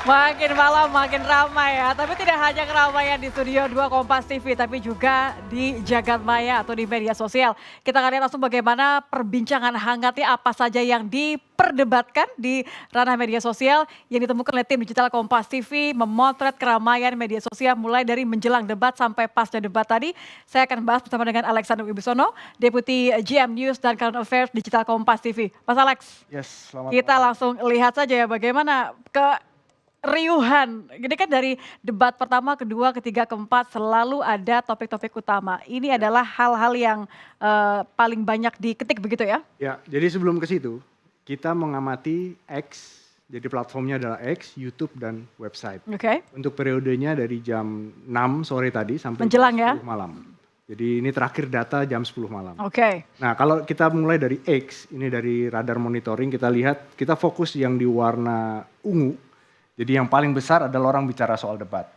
Makin malam makin ramai ya, tapi tidak hanya keramaian di Studio 2 Kompas TV, tapi juga di jagat maya atau di media sosial. Kita akan lihat langsung bagaimana perbincangan hangatnya apa saja yang diperdebatkan di ranah media sosial yang ditemukan oleh tim digital Kompas TV memotret keramaian media sosial mulai dari menjelang debat sampai pasca debat tadi. Saya akan bahas bersama dengan Alexander Wibisono, Deputi GM News dan Current Affairs Digital Kompas TV. Mas Alex, Yes, selamat kita malam. langsung lihat saja ya bagaimana riuhan. Ini kan dari debat pertama, kedua, ketiga, keempat selalu ada topik-topik utama. Ini adalah hal-hal yang paling banyak diketik begitu ya? Ya, jadi sebelum ke situ, kita mengamati X, jadi platformnya adalah X, YouTube, dan website. Oke. Untuk periodenya dari jam 6 sore tadi sampai Menjelang jam ya? 10 malam. Jadi ini terakhir data jam 10 malam. Oke. Nah, kalau kita mulai dari X, ini dari radar monitoring, kita lihat, kita fokus yang di warna ungu. Jadi yang paling besar adalah orang bicara soal debat.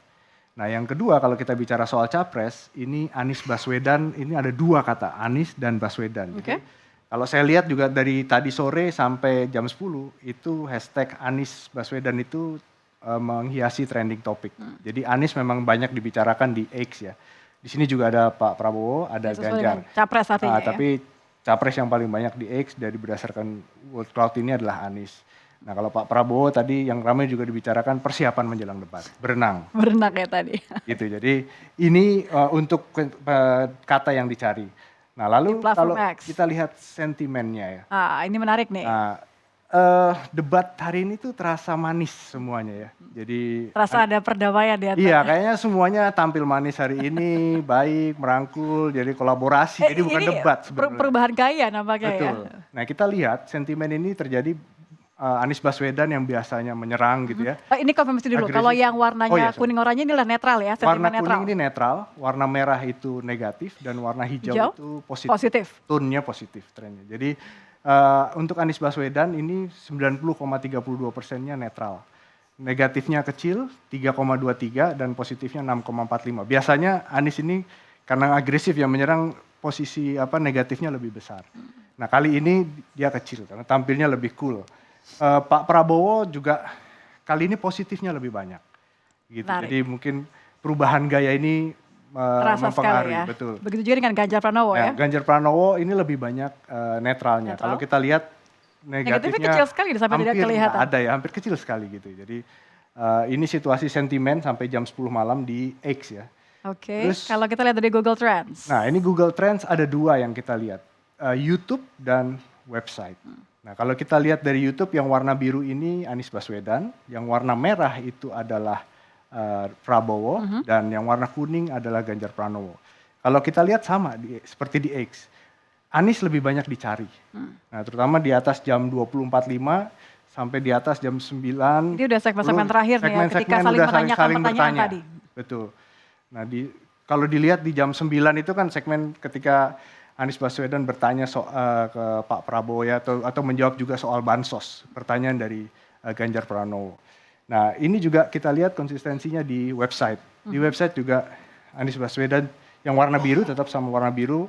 Nah yang kedua kalau kita bicara soal capres, ini Anies Baswedan, ini ada dua kata, Anies dan Baswedan. Oke. Jadi, kalau saya lihat juga dari tadi sore sampai jam 10, itu hashtag Anies Baswedan itu menghiasi trending topik. Jadi Anies memang banyak dibicarakan di X ya. Di sini juga ada Pak Prabowo, ada Sesuai Ganjar. dengan capres artinya ya? Tapi capres yang paling banyak di X dari berdasarkan word cloud ini adalah Anies. Nah kalau Pak Prabowo tadi yang ramai juga dibicarakan persiapan menjelang debat, berenang. Berenang ya tadi. Gitu, jadi ini untuk kata yang dicari. Nah lalu Di platform kalau X. kita lihat sentimennya ya. Ini menarik nih. Nah, debat hari ini tuh terasa manis semuanya ya. Jadi Terasa ada perdamaian di antara. iya, kayaknya semuanya tampil manis hari ini, baik, merangkul, jadi kolaborasi, jadi bukan ini debat sebenarnya. perubahan gaya nampaknya ya. Betul. Nah kita lihat sentimen ini terjadi Anies Baswedan yang biasanya menyerang gitu ya. Ini konfirmasi dulu, Agresif. kalau yang warnanya Oh iya, sorry. kuning oranye inilah netral ya, Warna sentimen netral. kuning ini netral, warna merah itu negatif, dan warna hijau itu positif. Positif. Tone-nya positif trennya. Jadi untuk Anies Baswedan ini 90,32%-nya netral. Negatifnya kecil 3,23 dan positifnya 6,45. Biasanya Anies ini karena agresif ya menyerang posisi negatifnya lebih besar. Nah kali ini dia kecil karena tampilnya lebih cool. Pak Prabowo juga kali ini positifnya lebih banyak. Gitu. Jadi mungkin perubahan gaya ini terasa mempengaruhi, sekali ya. betul. Begitu juga dengan Ganjar Pranowo ya. Ganjar Pranowo ini lebih banyak netralnya. Netral. Kalau kita lihat negatifnya kecil sekali sampai tidak kelihatan. Ada ya, hampir kecil sekali gitu. Jadi ini situasi sentimen sampai jam 10 malam di X ya. Oke, kalau kita lihat dari Google Trends. Nah ini Google Trends ada dua yang kita lihat, YouTube dan website. Nah kalau kita lihat dari YouTube yang warna biru ini Anies Baswedan, yang warna merah itu adalah Prabowo, dan yang warna kuning adalah Ganjar Pranowo. Kalau kita lihat sama seperti di X, Anies lebih banyak dicari. Nah terutama di atas jam 20.45 sampai di atas jam 9. Ini udah segmen-segmen terakhir nih ya, ketika saling menanyakan pertanyaan tadi. Betul. Nah kalau dilihat di jam 9 itu kan segmen ketika Anies Baswedan bertanya ke Pak Prabowo ya, atau menjawab juga soal bansos, pertanyaan dari Ganjar Pranowo. Nah ini juga kita lihat konsistensinya di website. Di website juga Anies Baswedan yang warna biru tetap sama warna biru,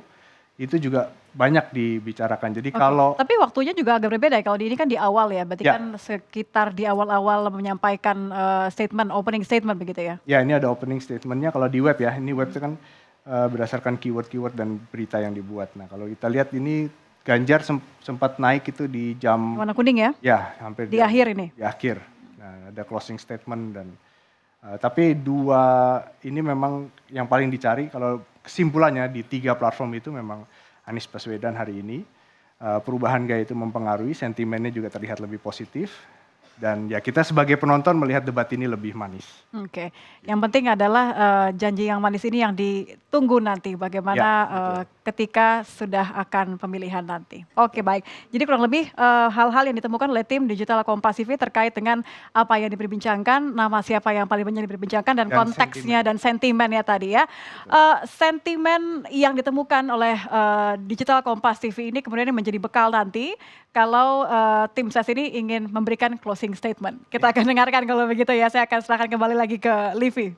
itu juga banyak dibicarakan. Jadi kalau tapi waktunya juga agak berbeda ya, kalau ini kan di awal ya, berarti kan sekitar di awal-awal menyampaikan statement, opening statement begitu ya? Ya ini ada opening statementnya kalau di web ya, ini web itu kan berdasarkan keyword-keyword dan berita yang dibuat. Nah kalau kita lihat ini Ganjar sempat naik itu di jam warna kuning ya? Ya hampir di akhir ini. Di akhir. Nah ada closing statement dan tapi dua ini memang yang paling dicari. Kalau kesimpulannya di tiga platform itu memang Anies Baswedan hari ini perubahan gaya itu mempengaruhi, sentimennya juga terlihat lebih positif. Dan ya kita sebagai penonton melihat debat ini lebih manis. Oke, yang penting adalah janji yang manis ini yang ditunggu nanti bagaimana ketika sudah akan pemilihan nanti. Oke baik, jadi kurang lebih hal-hal yang ditemukan oleh tim Digital Kompas TV terkait dengan apa yang diperbincangkan, nama siapa yang paling banyak diperbincangkan dan konteksnya dan sentimennya tadi ya. Sentimen yang ditemukan oleh Digital Kompas TV ini kemudian menjadi bekal nanti kalau tim ses ini ingin memberikan closing statement. Kita akan dengarkan kalau begitu ya, saya akan serahkan kembali lagi ke Livi.